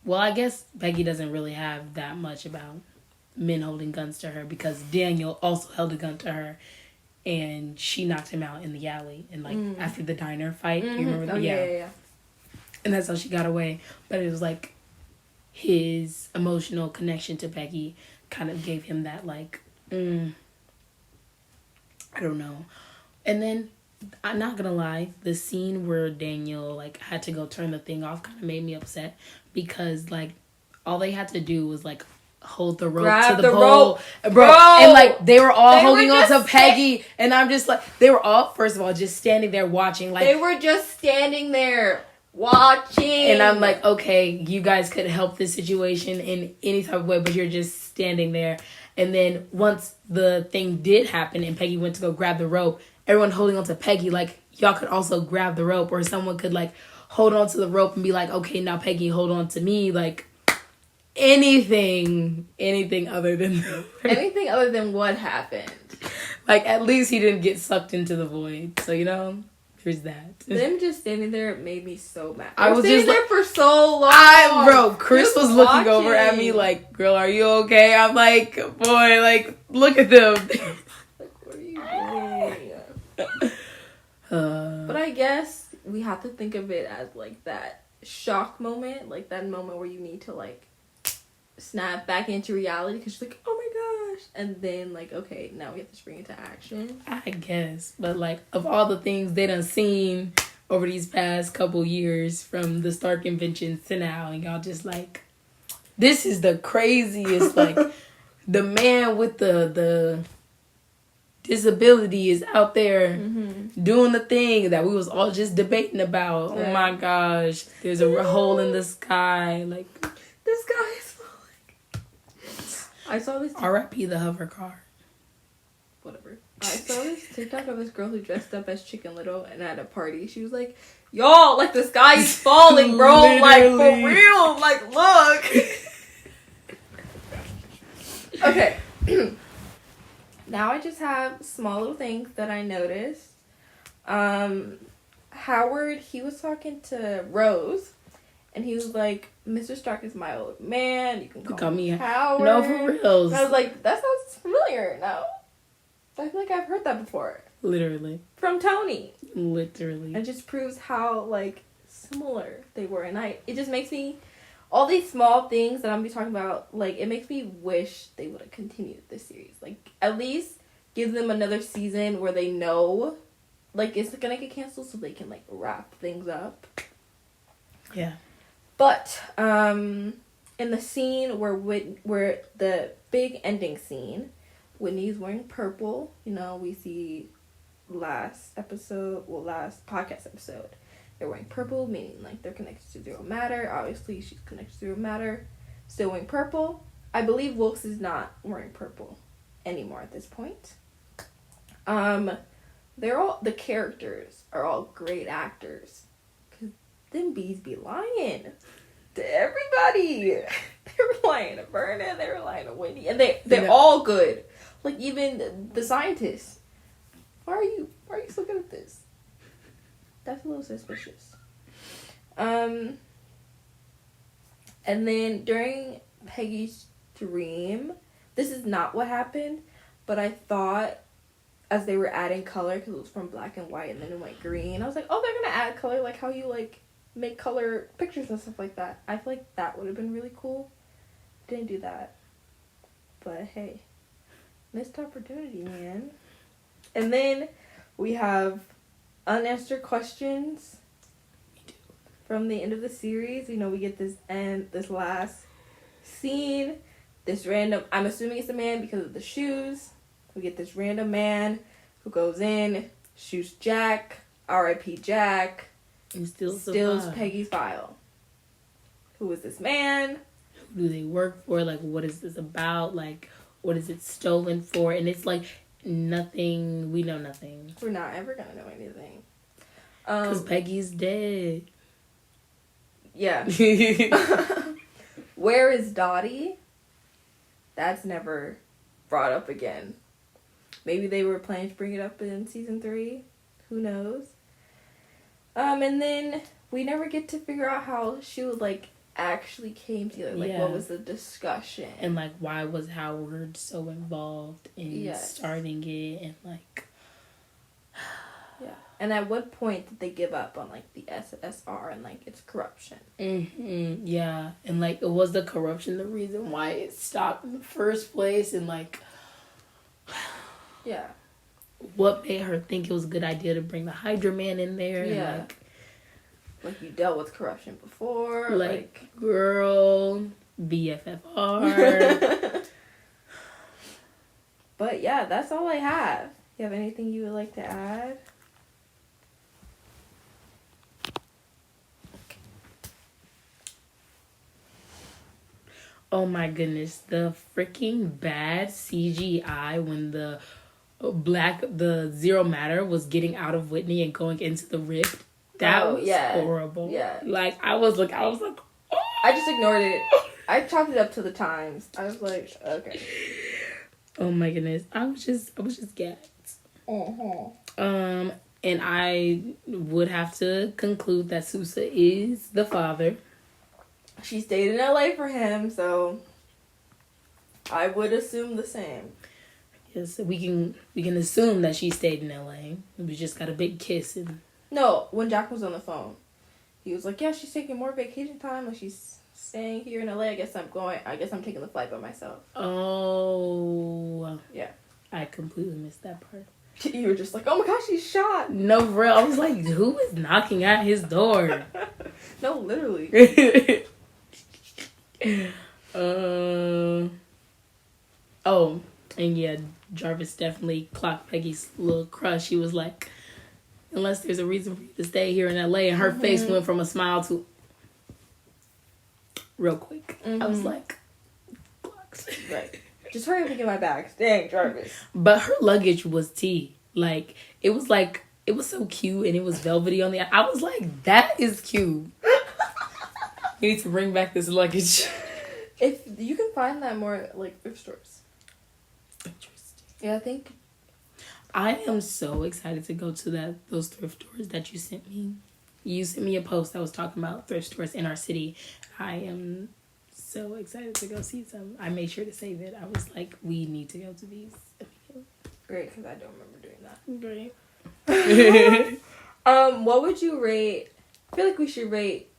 S2: Well, I guess Peggy doesn't really have that much about men holding guns to her because Daniel also held a gun to her and she knocked him out in the alley. And, like, after the diner fight, you remember that?
S1: Oh, yeah.
S2: And that's how she got away. But it was, like, his emotional connection to Peggy kind of gave him that, like, I don't know. And then, I'm not gonna lie, the scene where Daniel, like, had to go turn the thing off kind of made me upset because, like, all they had to do was, like, hold the rope to the pole. Bro. And, like, they were all holding on to Peggy. And I'm just like, they were all, first of all, just standing there watching. Like,
S1: they were just standing there watching.
S2: And I'm like, okay, you guys could help this situation in any type of way, but you're just standing there. And then once the thing did happen and Peggy went to go grab the rope, everyone holding on to Peggy, like, y'all could also grab the rope, or someone could, like, hold on to the rope and be like, okay, now Peggy, hold on to me. Like, anything other than
S1: anything other than what happened.
S2: Like, at least he didn't get sucked into the void. So, you know, there's that.
S1: Them just standing there made me so mad.
S2: I was just
S1: there for so long.
S2: Chris was looking over at me like, girl, are you okay? I'm like, boy, like, look at them.
S1: Like, what are you doing? But I guess we have to think of it as, like, that shock moment. Like, that moment where you need to, like, snap back into reality because she's like, oh my gosh, and then, like, okay, now we have to spring into action,
S2: I guess. But, like, of all the things they done seen over these past couple years from the Stark inventions to now, and y'all just like, this is the craziest. Like, the man with the disability is out there doing the thing that we was all just debating about. Oh my gosh, there's a hole in the sky. Like,
S1: the sky is falling. I saw this
S2: R.I.P. the hover car.
S1: Whatever. I saw this TikTok of this girl who dressed up as Chicken Little and at a party she was like, y'all, like, the sky is falling, bro. Like, for real. Like, look. Okay. Now I just have small little things that I noticed. Howard, he was talking to Rose, and he was like, Mr. Stark is my old man. You can call me Howard.
S2: No, for real.
S1: And I was like, that sounds familiar. No? I feel like I've heard that before.
S2: Literally.
S1: From Tony.
S2: Literally.
S1: It just proves how, like, similar they were. And it just makes me, all these small things that I'm be talking about, like, it makes me wish they would have continued this series. Like, at least give them another season where they know, like, it's gonna get canceled so they can, like, wrap things up.
S2: Yeah.
S1: But, in the scene where the big ending scene, Whitney's wearing purple. You know, we see last podcast episode, they're wearing purple, meaning, like, they're connected to Zero Matter. Obviously, she's connected to Zero Matter. Still wearing purple. I believe Wilkes is not wearing purple anymore at this point. The characters are all great actors. Because them bees be lying to everybody. They were lying to Vernon, they were lying to Whitney, and they're all good. Like, even the scientists. Why are you so good at this? That's a little suspicious. And then during Peggy's dream, this is not what happened, but I thought as they were adding color, because it was from black and white and then it went green, I was like, oh, they're gonna add color, like how you, like, make color pictures and stuff like that. I feel like that would have been really cool. Didn't do that. But hey, missed opportunity, man. And then we have unanswered questions from the end of the series. You know, we get this last scene, this random, I'm assuming it's a man because of the shoes. We get this random man who goes in, shoots Jack, R.I.P. Jack,
S2: and steals
S1: Peggy's file. Who is this man?
S2: Who do they work for? Like, what is this about? Like, what is it stolen for? And it's like, nothing, we know nothing.
S1: We're not ever gonna know anything.
S2: Because Peggy's dead.
S1: Yeah. Where is Dottie? That's never brought up again. Maybe they were planning to bring it up in season 3. Who knows? And then we never get to figure out how she would, like, actually came together. Like, what was the discussion?
S2: And, like, why was Howard so involved in starting it? And, like...
S1: Yeah. And at what point did they give up on, like, the SSR and, like, its corruption?
S2: Mm-hmm. Yeah. And, like, was the corruption the reason why it stopped in the first place? And, like...
S1: Yeah.
S2: What made her think it was a good idea to bring the Hydra Man in there?
S1: Yeah.
S2: And,
S1: like, you dealt with corruption before.
S2: Like girl, BFFR.
S1: But, yeah, that's all I have. You have anything you would like to add?
S2: Oh my goodness, the freaking bad CGI when the Zero Matter was getting out of Whitney and going into the rift. That was horrible. Yeah. Like, I was like, oh.
S1: I just ignored it. I chalked it up to the times. I was like, okay.
S2: Oh my goodness. I was just gagged.
S1: Uh-huh.
S2: And I would have to conclude that Sousa is the father.
S1: She stayed in LA for him, so I would assume the same.
S2: Yes, we can assume that she stayed in LA. We just got a big kiss and...
S1: No, when Jack was on the phone, he was like, yeah, she's taking more vacation time, and she's staying here in LA. I guess I'm taking the flight by myself.
S2: Oh.
S1: Yeah.
S2: I completely missed that part.
S1: You were just like, oh my gosh, she's shot.
S2: No, for real. I was like, who is knocking at his door?
S1: No, literally.
S2: Oh, and yeah, Jarvis definitely clocked Peggy's little crush. He was like, unless there's a reason for you to stay here in LA, and her face went from a smile to real quick. I was like,
S1: right. Just hurry up and get my bags. Dang, Jarvis.
S2: But her luggage was tea. Like, it was so cute, and it was velvety on the... I was like, that is cute. You need to bring back this luggage.
S1: If you can find that more, like, thrift stores.
S2: Interesting.
S1: Yeah, I think...
S2: I am so excited to go to those thrift stores that you sent me. You sent me a post that was talking about thrift stores in our city. I am so excited to go see some. I made sure to save it. I was like, we need to go to these.
S1: Great, because I don't remember doing that.
S2: Great.
S1: What would you rate? I feel like we should rate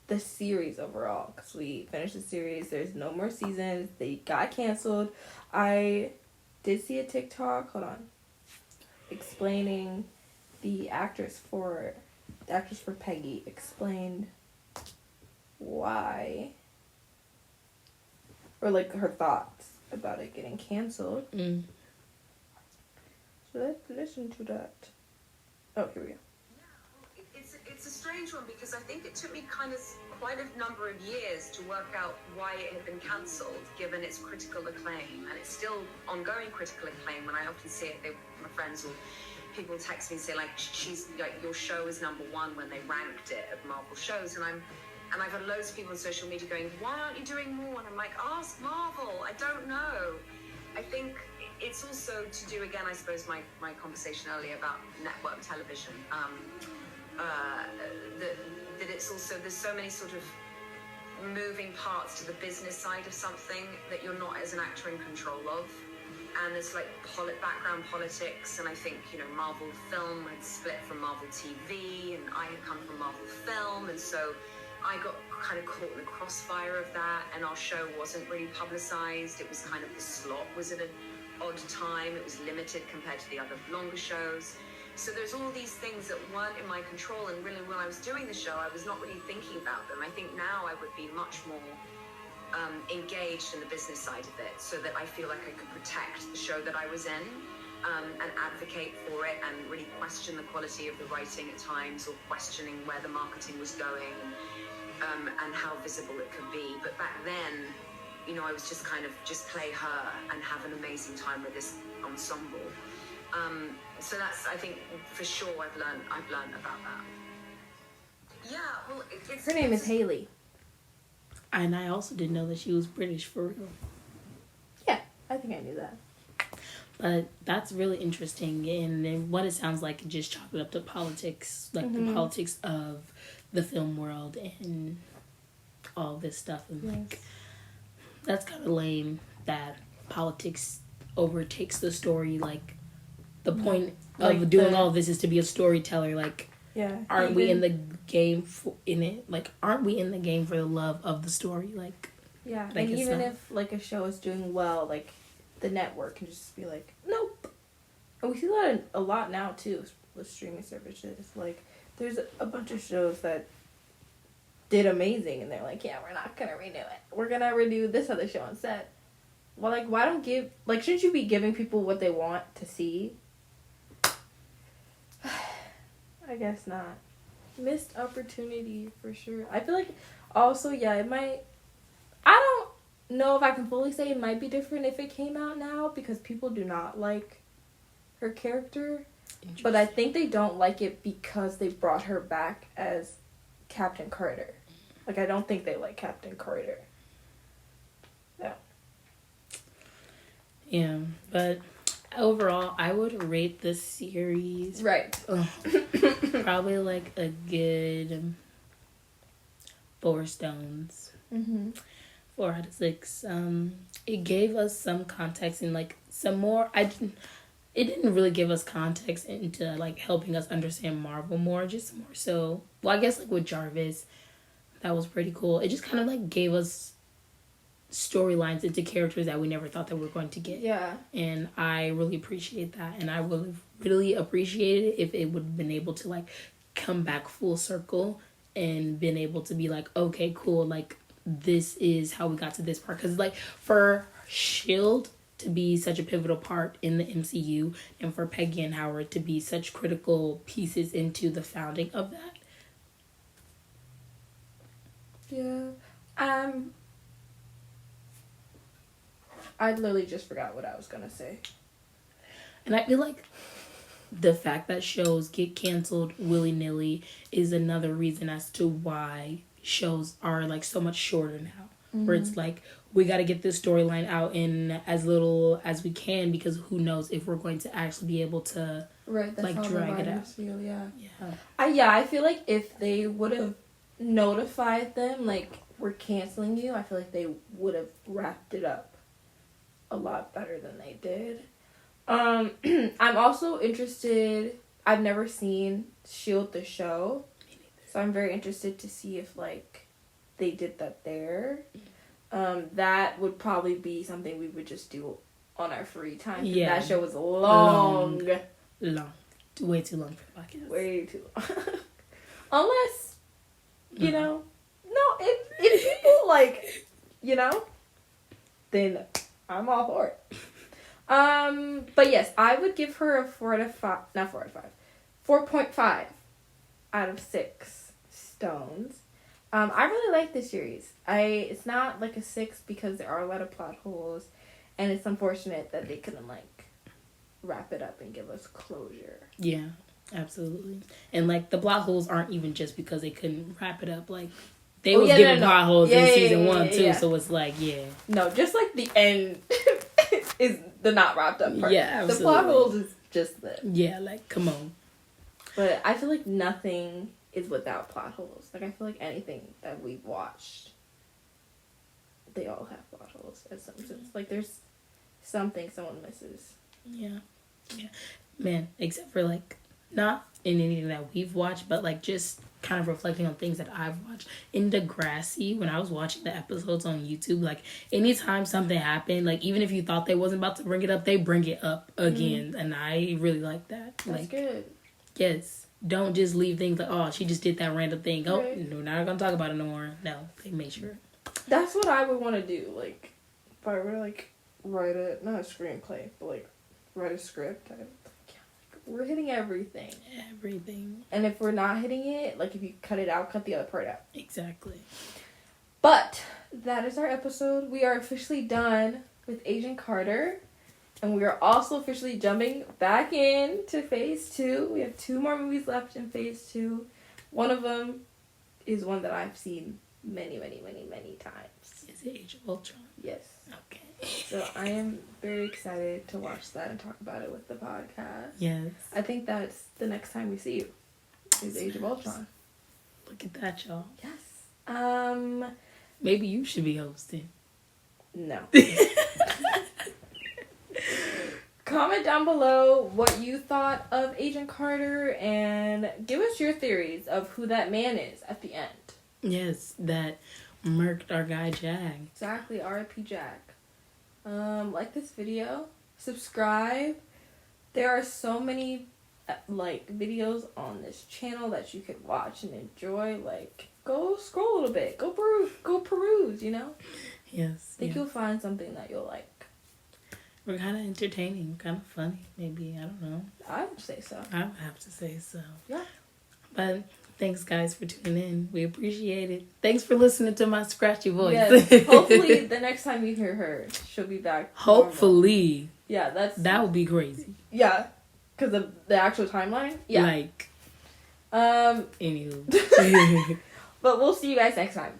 S1: the series overall, because we finished the series. There's no more seasons. They got canceled. I did see a TikTok. Hold on. Explaining the actress for Peggy explained why, or like her thoughts about it getting canceled. So let's listen to that. Oh, here we go.
S3: It's a strange one because I think it took me kind of quite a number of years to work out why it had been cancelled, given its critical acclaim, and it's still ongoing critical acclaim. When I often see it, my friends or people text me and say like, she's like, your show is number one when they ranked it of Marvel shows, and I've had loads of people on social media going, why aren't you doing more? And I'm like, ask Marvel. I don't know. I think it's also to do, again, I suppose my conversation earlier about network television, that it's also, there's so many sort of moving parts to the business side of something that you're not as an actor in control of. And there's like background politics, and I think, you know, Marvel Film had split from Marvel TV, and I had come from Marvel Film, and so I got kind of caught in the crossfire of that, and our show wasn't really publicized. It was kind of, the slot was at an odd time. It was limited compared to the other longer shows. So there's all these things that weren't in my control, and really when I was doing the show, I was not really thinking about them. I think now I would be much more engaged in the business side of it, so that I feel like I could protect the show that I was in, and advocate for it, and really question the quality of the writing at times, or questioning where the marketing was going, and how visible it could be. But back then, you know, I was just kind of just play her and have an amazing time with this ensemble. So that's, I think, for sure, I've learned about that. Yeah, well,
S1: Her name is Haley.
S2: And I also didn't know that she was British for real.
S1: Yeah, I think I knew that.
S2: But that's really interesting, and what it sounds like, it just chalked it up to politics, like the politics of the film world and all this stuff. And like, that's kind of lame that politics overtakes the story. Like, the point of doing all this is to be a storyteller. Like, aren't we in the game for the love of the story? Like,
S1: yeah, like, and even if like a show is doing well, like, the network can just be like, nope. And we see that a lot now too with streaming services. Like, there's a bunch of shows that did amazing, and they're like, yeah, we're not gonna renew it. We're gonna renew this other show instead. Well, like, why don't shouldn't you be giving people what they want to see? I guess not. Missed opportunity for sure. I feel like also, yeah, it might, I don't know if I can fully say it might be different if it came out now, because people do not like her character. But I think they don't like it because they brought her back as Captain Carter. Like, I don't think they like Captain Carter. No.
S2: Yeah, but overall, I would rate this series,
S1: right,
S2: probably like a good 4 stones. 4 out of 6. It gave us some context and like some more. It didn't really give us context into like helping us understand Marvel more. Just more so. Well, I guess like with Jarvis, that was pretty cool. It just kind of like gave us storylines into characters that we never thought that we were going to get.
S1: Yeah. And
S2: I really appreciate that, and I would have really appreciated it if it would have been able to like come back full circle and been able to be like, okay, cool, like this is how we got to this part. Because like for Shield to be such a pivotal part in the MCU, and for Peggy and Howard to be such critical pieces into the founding of that.
S1: Yeah. I literally just forgot what I was gonna say.
S2: And I feel like the fact that shows get canceled willy-nilly is another reason as to why shows are like so much shorter now. where it's like, we got to get this storyline out in as little as we can, because who knows if we're going to actually be able to
S1: Right, that's
S2: like
S1: how the
S2: drag it out.
S1: writers feel, yeah.
S2: Yeah.
S1: I feel like if they would have notified them, like, we're canceling you, I feel like they would have wrapped it up a lot better than they did. I'm also interested, I've never seen Shield the show, so I'm very interested to see if, like, they did that there. That would probably be something we would just do on our free time.
S2: Yeah.
S1: That show was long.
S2: Way too long for the podcast.
S1: Way too long. Unless, you know, no, if people, like, you know, then I'm all for it. But yes, I would give her a 4.5 out of 6 stones. I really like this series. It's not like a 6 because there are a lot of plot holes, and it's unfortunate that they couldn't, like, wrap it up and give us closure.
S2: Yeah, absolutely. And, like, the plot holes aren't even just because they couldn't wrap it up. Like, they was giving plot holes in season 1 too, so it's like, no,
S1: just like the end is the not wrapped up part.
S2: Yeah, absolutely.
S1: The plot holes is just the
S2: like, come on.
S1: But I feel like nothing is without plot holes. Like, I feel like anything that we've watched, they all have plot holes at some sense. Like, there's something someone misses.
S2: Yeah. Man, except for, like, not in anything that we've watched, but, like, just kind of reflecting on things that I've watched. In Degrassi, when I was watching the episodes on YouTube, like, anytime something happened, like, even if you thought they wasn't about to bring it up, they bring it up again. And I really like that.
S1: That's
S2: like,
S1: good.
S2: Yes. Don't just leave things like, oh, she just did that random thing. Oh,
S1: right.
S2: no, not gonna talk about it no more. No, they make sure.
S1: That's what I would want to do. Like, if I were to, like, write not a screenplay, but, like, write a script, we're hitting everything.
S2: Everything.
S1: And if we're not hitting it, like, if you cut it out, cut the other part out.
S2: Exactly.
S1: But that is our episode. We are officially done with Agent Carter. And we are also officially jumping back into Phase 2. We have 2 more movies left in Phase 2. One of them is one that I've seen many, many, many, many times.
S2: Is it Age of Ultron?
S1: Yes.
S2: Okay.
S1: So I am very excited to watch that and talk about it with the podcast.
S2: Yes.
S1: I think that's the next time we see you is Age of Ultron.
S2: Look at that, y'all.
S1: Yes.
S2: Maybe you should be hosting.
S1: No. Comment down below what you thought of Agent Carter and give us your theories of who that man is at the end.
S2: Yes, that murked our guy Jack.
S1: Exactly, R.I.P. Jack. Like this video, subscribe. There are so many like videos on this channel that you could watch and enjoy. Like, go scroll a little bit, go peruse, you know?
S2: Yes.
S1: I think you'll find something that you'll like.
S2: We're kind of entertaining, kind of funny, maybe. I don't know.
S1: I would say so.
S2: I would have to say so.
S1: Yeah.
S2: But thanks, guys, for tuning in. We appreciate it. Thanks for listening to my scratchy voice.
S1: Yes. Hopefully, the next time you hear her, she'll be back.
S2: Hopefully.
S1: Normal. Yeah,
S2: that would be crazy.
S1: Yeah, because of the actual timeline. Yeah.
S2: Like.
S1: Anywho. But we'll see you guys next time.